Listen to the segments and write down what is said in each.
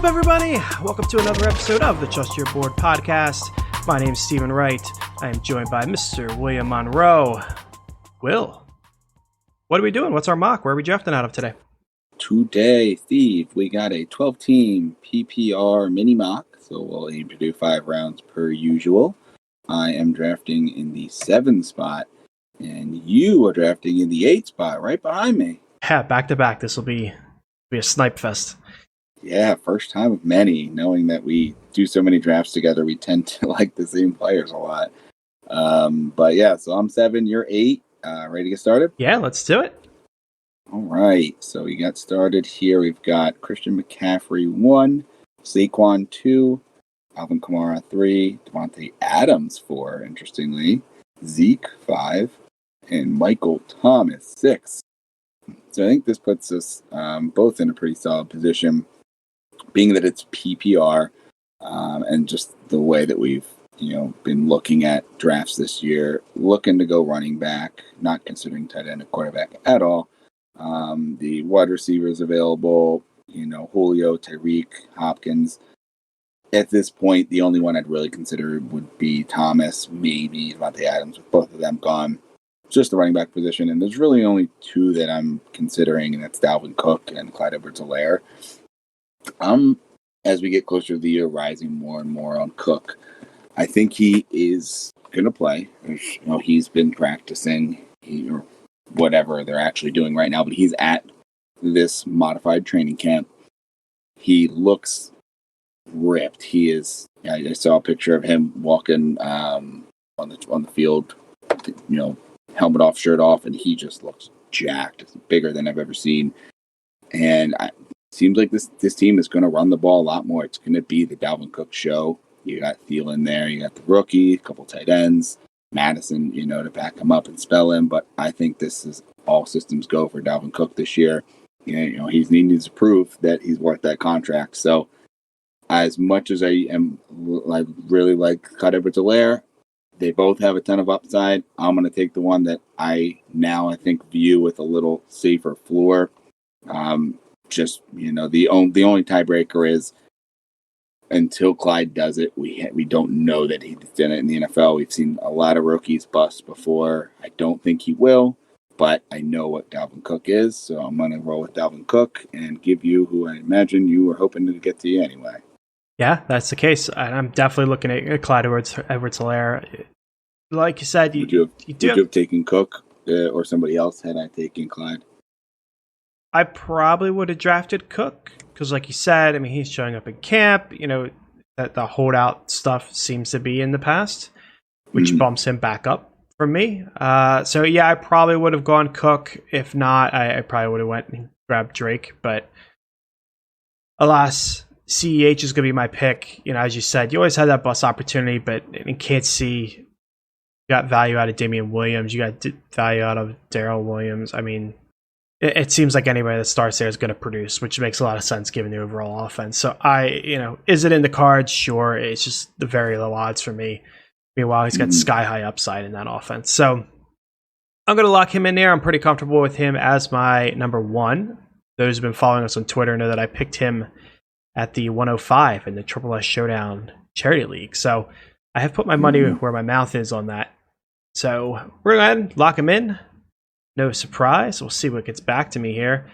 up, everybody? Welcome to another episode of the Trust Your Board podcast. My name is Stephen Wright. I am joined by Mr. William Monroe. Will, what are we doing? What's our mock? Where are we drafting out of today? Today, Steve, we got a 12-team PPR mini mock, so we'll aim to do 5 rounds per usual. I am drafting in the 7 spot, and you are drafting in the 8 spot, right behind me. Yeah, back to back. This will be a snipe fest. Yeah, first time of many. Knowing that we do so many drafts together, we tend to like the same players a lot. But yeah, so I'm 7, you're 8. Ready to get started? Yeah, let's do it. All right, so we got started here. We've got Christian McCaffrey 1, Saquon 2, Alvin Kamara 3, Devontae Adams 4, interestingly, Zeke 5, and Michael Thomas 6. So I think this puts us both in a pretty solid position, being that it's PPR and just the way that we've been looking at drafts this year, looking to go running back, not considering tight end and quarterback at all. The wide receivers available, Julio, Tyreek, Hopkins. At this point, the only one I'd really consider would be Thomas, maybe Devontae Adams, with both of them gone. Just the running back position, and there's really only 2 that I'm considering, and that's Dalvin Cook and Clyde Edwards-Helaire. As we get closer to the year, rising more and more on Cook. I think he is going to play. He's been practicing, or whatever they're actually doing right now, but he's at this modified training camp. He looks ripped. He is. I saw a picture of him walking on the field, helmet off, shirt off, and he just looks jacked. It's bigger than I've ever seen, and it seems like this team is going to run the ball a lot more. It's going to be the Dalvin Cook show. You got Thielen there, you got the rookie, a couple tight ends, Madison, to back him up and spell him. But I think this is all systems go for Dalvin Cook this year. He needs to prove that he's worth that contract. So as much as I really like Clyde Edwards-Helaire, they both have a ton of upside. I'm going to take the one that I think view with a little safer floor. The only tiebreaker is until Clyde does it, we don't know that he's done it in the NFL. We've seen a lot of rookies bust before. I don't think he will, but I know what Dalvin Cook is, so I'm going to roll with Dalvin Cook and give you who I imagine you were hoping to get to you anyway. Yeah, that's the case. I'm definitely looking at Clyde Edwards-Helaire. Like you said, would you have taken Cook or somebody else had I taken Clyde? I probably would have drafted Cook because, like you said, he's showing up in camp. That the holdout stuff seems to be in the past, which bumps him back up for me. So yeah, I probably would have gone Cook. If not, I probably would have went and grabbed Drake. But alas, CEH is going to be my pick. As you said, you always had that bust opportunity, but you can't see. You got value out of Damian Williams. You got value out of Darrell Williams. It seems like anybody that starts there is going to produce, which makes a lot of sense given the overall offense. So is it in the cards? Sure. It's just the very low odds for me. Meanwhile, he's got sky high upside in that offense. So I'm going to lock him in there. I'm pretty comfortable with him as my number 1. Those who've been following us on Twitter know that I picked him at the 105 in the Triple S Showdown Charity League. So I have put my money where my mouth is on that. So we're going to go ahead and lock him in. No surprise. We'll see what gets back to me here.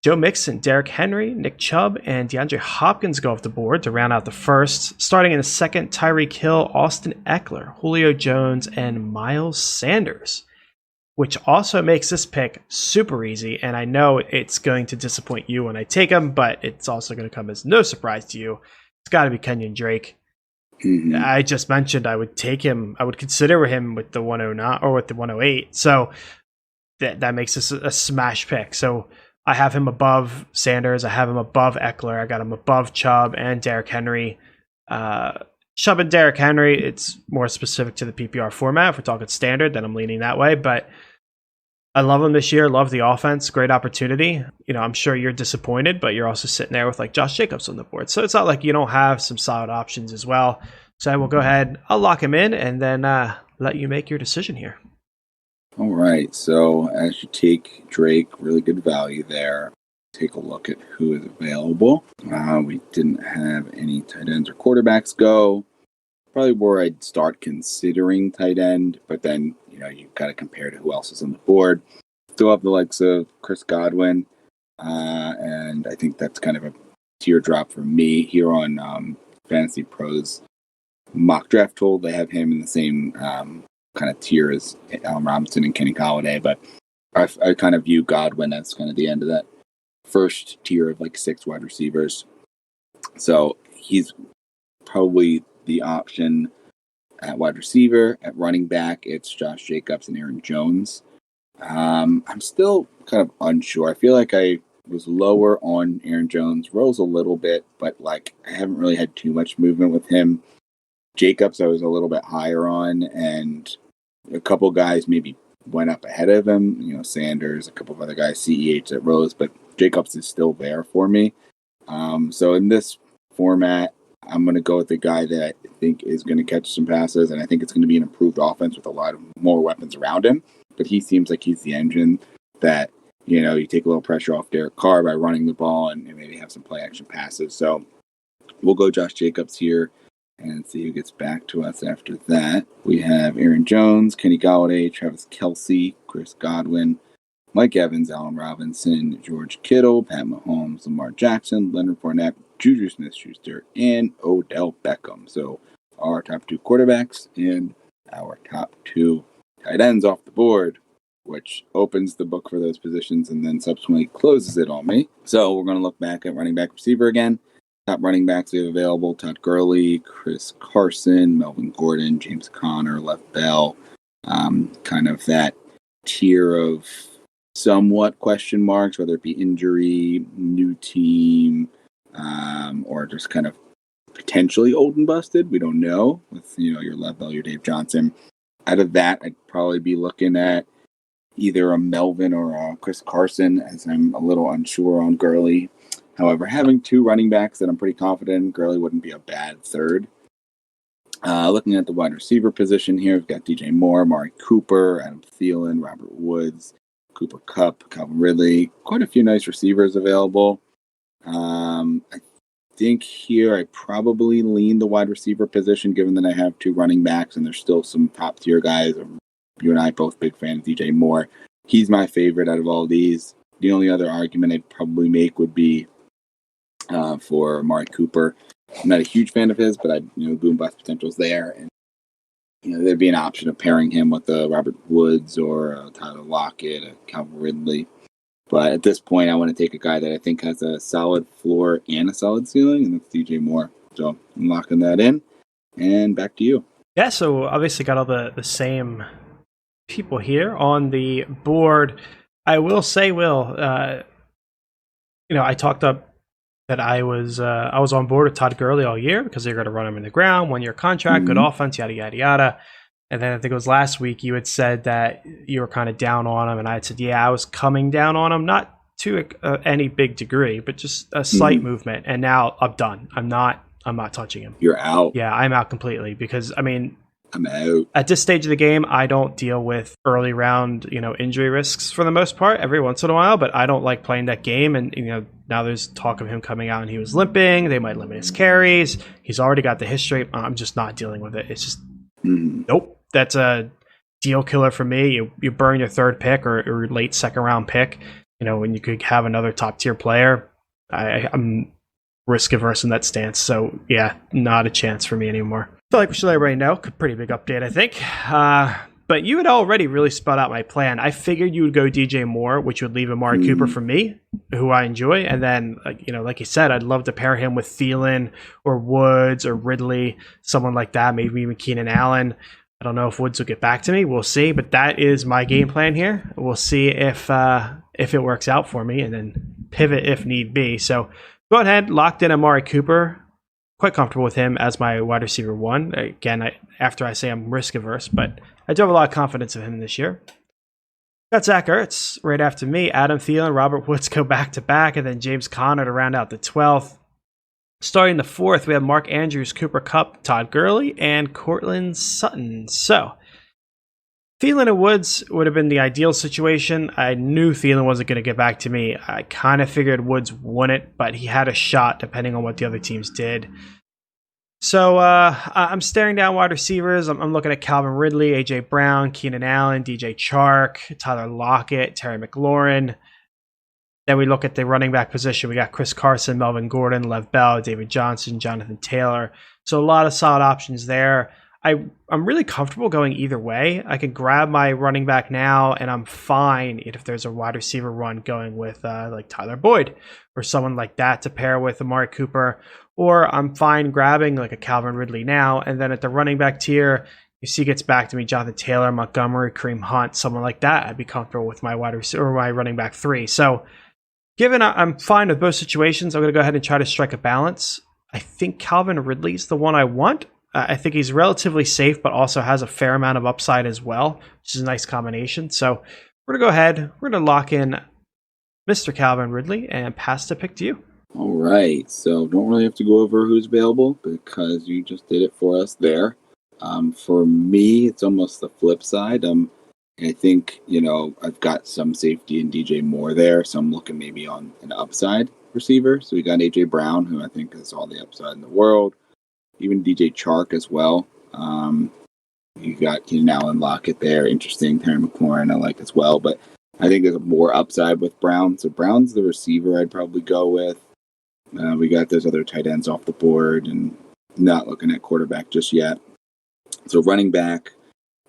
Joe Mixon, Derrick Henry, Nick Chubb, and DeAndre Hopkins go off the board to round out the first. Starting in the second, Tyreek Hill, Austin Eckler, Julio Jones, and Miles Sanders, which also makes this pick super easy. And I know it's going to disappoint you when I take him, but it's also going to come as no surprise to you. It's got to be Kenyon Drake. I just mentioned I would take him. I would consider him with the 109 or with the 108. So that makes this a smash pick. So I have him above Sanders. I have him above Eckler. I got him above Chubb and Derrick Henry. Chubb and Derrick Henry, it's more specific to the PPR format. If we're talking standard, then I'm leaning that way. But I love him this year. Love the offense. Great opportunity. I'm sure you're disappointed, but you're also sitting there with like Josh Jacobs on the board. So it's not like you don't have some solid options as well. So I will go ahead. I'll lock him in and then let you make your decision here. All right. So as you take Drake, really good value there. take a look at who is available. We didn't have any tight ends or quarterbacks go. Probably where I'd start considering tight end, but then, you've got to compare to who else is on the board. Still have the likes of Chris Godwin, and I think that's kind of a teardrop for me here on Fantasy Pros Mock Draft tool. They have him in the same kind of tier as Allen Robinson and Kenny Golladay, but I kind of view Godwin as kind of the end of that first tier of like 6 wide receivers. So he's probably the option at wide receiver. At running back, it's Josh Jacobs and Aaron Jones. I'm still kind of unsure. I feel like I was lower on Aaron Jones, rose a little bit, but like I haven't really had too much movement with him. Jacobs I was a little bit higher on, and a couple guys maybe went up ahead of him, Sanders, a couple of other guys, CEH that rose, but Jacobs is still there for me. So in this format, I'm going to go with the guy that I think is going to catch some passes, and I think it's going to be an improved offense with a lot of more weapons around him. But he seems like he's the engine that, you take a little pressure off Derek Carr by running the ball and maybe have some play action passes. So we'll go Josh Jacobs here and see who gets back to us after that. We have Aaron Jones, Kenny Golladay, Travis Kelce, Chris Godwin, Mike Evans, Allen Robinson, George Kittle, Pat Mahomes, Lamar Jackson, Leonard Fournette, Juju Smith-Schuster, and Odell Beckham. So our top 2 quarterbacks and our top 2 tight ends off the board, which opens the book for those positions and then subsequently closes it on me. So we're going to look back at running back receiver again. Top running backs we have available: Todd Gurley, Chris Carson, Melvin Gordon, James Conner, Lev Bell. Kind of that tier of somewhat question marks, whether it be injury, new team, or just kind of potentially old and busted. We don't know with, your Lev Bell, your Dave Johnson. Out of that, I'd probably be looking at either a Melvin or a Chris Carson, as I'm a little unsure on Gurley. However, having 2 running backs that I'm pretty confident in, Gurley wouldn't be a bad third. Looking at the wide receiver position here, we've got DJ Moore, Amari Cooper, Adam Thielen, Robert Woods, Cooper Kupp, Calvin Ridley. Quite a few nice receivers available. I think here I probably lean the wide receiver position, given that I have 2 running backs and there's still some top tier guys. You and I both big fan of DJ Moore. He's my favorite out of all these. The only other argument I'd probably make would be for Amari Cooper. I'm not a huge fan of his, but boom bust potential's there, and there'd be an option of pairing him with Robert Woods or Tyler Lockett, Calvin Ridley. But at this point, I want to take a guy that I think has a solid floor and a solid ceiling, and that's DJ Moore. So I'm locking that in. And back to you. Yeah, so obviously got all the same people here on the board. I will say, Will, I talked up that I was on board with Todd Gurley all year because they're going to run him in the ground, 1-year contract, good offense, yada, yada, yada. And then I think it was last week you had said that you were kind of down on him, and I had said, yeah, I was coming down on him, not to any big degree, but just a slight movement. And now I'm done. I'm not touching him. You're out. Yeah, I'm out completely because, I'm out. At this stage of the game, I don't deal with early round, injury risks for the most part, every once in a while, but I don't like playing that game. And, now there's talk of him coming out and he was limping. They might limit his carries. He's already got the history. I'm just not dealing with it. It's just, nope. That's a deal killer for me. You burn your 3rd pick or late 2nd round pick, when you could have another top tier player. I'm risk averse in that stance. So yeah, not a chance for me anymore. I feel like we should let everybody know. Pretty big update, I think. But you had already really spelled out my plan. I figured you would go DJ Moore, which would leave Amari Cooper for me, who I enjoy. And then, like you said, I'd love to pair him with Thielen or Woods or Ridley, someone like that, maybe even Keenan Allen. I don't know if Woods will get back to me. We'll see. But that is my game plan here. We'll see if it works out for me and then pivot if need be. So go ahead, locked in Amari Cooper. Quite comfortable with him as my wide receiver 1. Again, after I say I'm risk averse, but I do have a lot of confidence in him this year. Got Zach Ertz right after me. Adam Thielen, Robert Woods go back to back, and then James Conner to round out the 12th. Starting the 4th, we have Mark Andrews, Cooper Kupp, Todd Gurley, and Courtland Sutton. So Thielen and Woods would have been the ideal situation. I knew Thielen wasn't going to get back to me. I kind of figured Woods wouldn't, but he had a shot depending on what the other teams did. So I'm staring down wide receivers. I'm looking at Calvin Ridley, A.J. Brown, Keenan Allen, DJ Chark, Tyler Lockett, Terry McLaurin. Then we look at the running back position. We got Chris Carson, Melvin Gordon, Lev Bell, David Johnson, Jonathan Taylor. So a lot of solid options there. I'm really comfortable going either way. I can grab my running back now, and I'm fine if there's a wide receiver run going with like Tyler Boyd or someone like that to pair with Amari Cooper. Or I'm fine grabbing like a Calvin Ridley now, and then at the running back tier, if he gets back to me, Jonathan Taylor, Montgomery, Kareem Hunt, someone like that, I'd be comfortable with my wide receiver or my running back 3. So given I'm fine with both situations, I'm going to go ahead and try to strike a balance. I think Calvin Ridley's the one I want. I think he's relatively safe, but also has a fair amount of upside as well, which is a nice combination. So we're going to go ahead. We're going to lock in Mr. Calvin Ridley and pass the pick to you. All right. So don't really have to go over who's available because you just did it for us there. For me, it's almost the flip side. I think, I've got some safety in DJ Moore there, so I'm looking maybe on an upside receiver. So we got A.J. Brown, who I think has all the upside in the world. Even DJ Chark as well. You got Keenan Allen, Lockett there. Interesting. Terry McLaurin I like as well. But I think there's more upside with Brown. So Brown's the receiver I'd probably go with. We got those other tight ends off the board and not looking at quarterback just yet. So running back,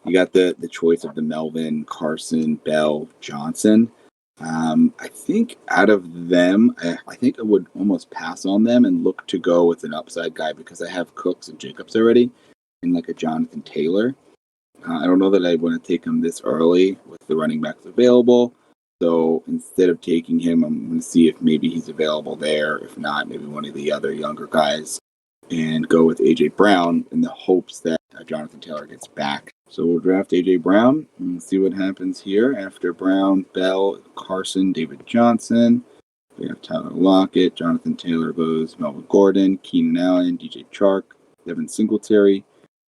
you got the choice of the Melvin, Carson, Bell, Johnson. I think out of them, I think I would almost pass on them and look to go with an upside guy because I have Cooks and Jacobs already and like a Jonathan Taylor. I don't know that I want to take him this early with the running backs available. So instead of taking him, I'm going to see if maybe he's available there. If not, maybe one of the other younger guys and go with A.J. Brown in the hopes that Jonathan Taylor gets back. So we'll draft A.J. Brown and see what happens here. After Brown, Bell, Carson, David Johnson. We have Tyler Lockett, Jonathan Taylor goes, Melvin Gordon, Keenan Allen, DJ Chark, Devin Singletary,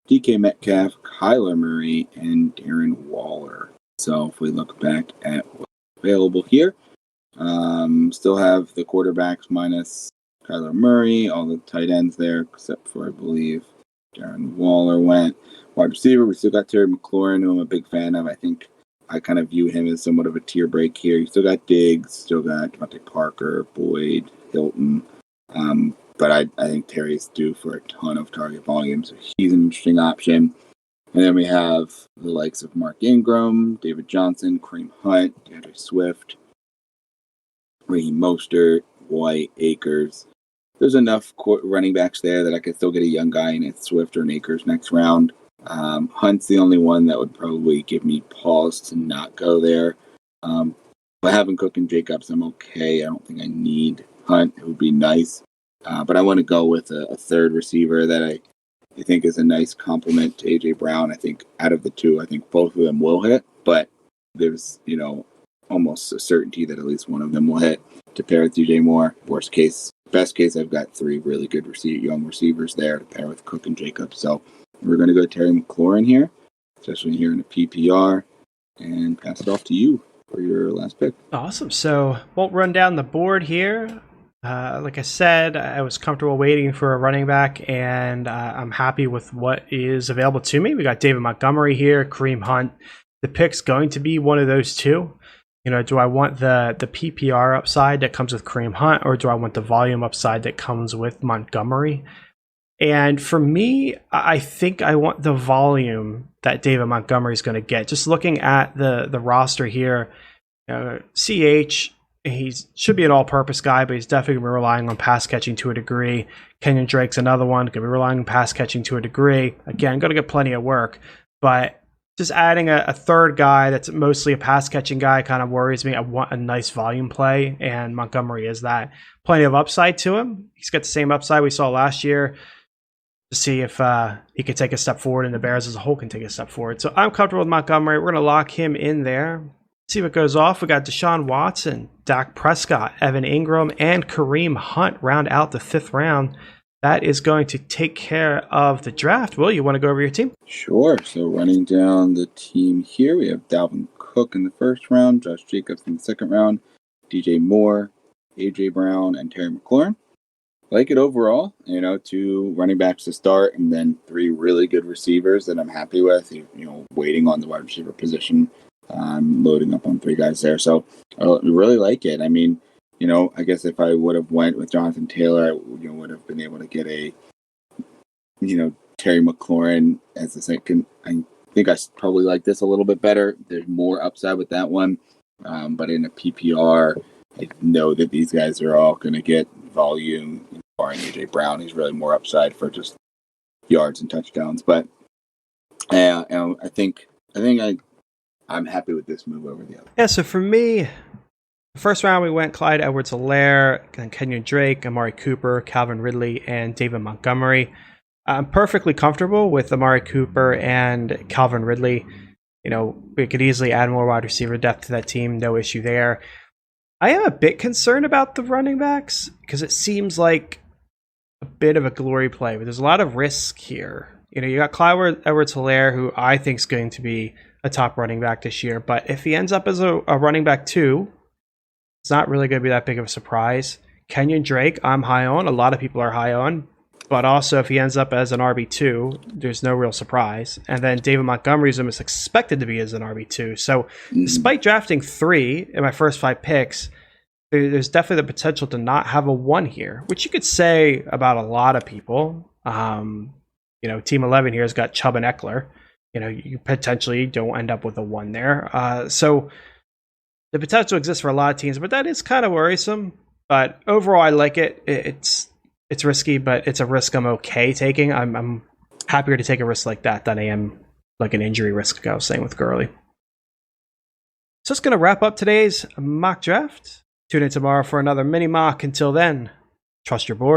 DK Metcalf, Kyler Murray, and Darren Waller. So if we look back at what's available here, still have the quarterbacks minus Kyler Murray, all the tight ends there, except for, I believe, Darren Waller went. Wide receiver, we still got Terry McLaurin, who I'm a big fan of. I think I kind of view him as somewhat of a tier break here. You still got Diggs, still got Devontae Parker, Boyd, Hilton. But I think Terry's due for a ton of target volume, so he's an interesting option. And then we have the likes of Mark Ingram, David Johnson, Kareem Hunt, DeAndre Swift, Raheem Mostert, White, Akers. There's enough running backs there that I could still get a young guy in it, Swift or an Akers next round. Hunt's the only one that would probably give me pause to not go there. But having Cook and Jacobs, I'm okay. I don't think I need Hunt. It would be nice. But I want to go with a third receiver that I think is a nice complement to A.J. Brown. I think out of the two, I think both of them will hit. But there's, almost a certainty that at least one of them will hit to pair with DJ Moore. Worst case, best case, I've got 3 really good young receivers there to pair with Cook and Jacobs. So we're going to go Terry McLaurin here, especially here in the PPR, and pass it off to you for your last pick. Awesome. So we'll run down the board here. Like I said, I was comfortable waiting for a running back, and I'm happy with what is available to me. We got David Montgomery here, Kareem Hunt. The pick's going to be one of those two. Do I want the PPR upside that comes with Kareem Hunt, or do I want the volume upside that comes with Montgomery? And for me, I think I want the volume that David Montgomery is going to get. Just looking at the roster here, CH, he should be an all-purpose guy, but he's definitely going to be relying on pass catching to a degree. Kenyon Drake's another one, going to be relying on pass catching to a degree. Again, going to get plenty of work, but just adding a third guy that's mostly a pass catching guy kind of worries me. I want a nice volume play, and Montgomery is that. Plenty of upside to him. He's got the same upside we saw last year. To see if he could take a step forward, and the Bears as a whole can take a step forward. So I'm comfortable with Montgomery. We're going to lock him in there. See what goes off. We got Deshaun Watson, Dak Prescott, Evan Ingram, and Kareem Hunt round out the 5th round. that is going to take care of the draft. Will, you want to go over your team? Sure. So running down the team here, we have Dalvin Cook in the first round, Josh Jacobs in the second round, DJ Moore, AJ Brown, and Terry McLaurin. Like it overall, 2 running backs to start, and then 3 really good receivers that I'm happy with. Waiting on the wide receiver position, I'm loading up on 3 guys there, so I really like it. I mean, I guess if I would have went with Jonathan Taylor, I would have been able to get a, Terry McLaurin as the second. I think I probably like this a little bit better. There's more upside with that one, but in a PPR, I know that these guys are all going to get volume. Barring AJ Brown, he's really more upside for just yards and touchdowns. But I think I'm happy with this move over the other. Yeah. So for me, the first round we went Clyde Edwards-Helaire, then Kenyon Drake, Amari Cooper, Calvin Ridley, and David Montgomery. I'm perfectly comfortable with Amari Cooper and Calvin Ridley. We could easily add more wide receiver depth to that team. No issue there. I am a bit concerned about the running backs because it seems like a bit of a glory play, but there's a lot of risk here. You got Clyde Edwards-Helaire, who I think is going to be a top running back this year, but if he ends up as a running back 2, it's not really going to be that big of a surprise. Kenyon Drake, I'm high on. A lot of people are high on. But also, if he ends up as an RB2, there's no real surprise. And then David Montgomery is almost expected to be as an RB2. So despite drafting 3 in my first 5 picks, there's definitely the potential to not have a 1 here, which you could say about a lot of people. Team 11 here has got Chubb and Eckler. You potentially don't end up with a 1 there. So the potential exists for a lot of teams, but that is kind of worrisome. But overall, I like it. It's risky, but it's a risk I'm okay taking. I'm happier to take a risk like that than I am like an injury risk, I was saying with Gurley. So that's going to wrap up today's mock draft. Tune in tomorrow for another mini mock. Until then, trust your board.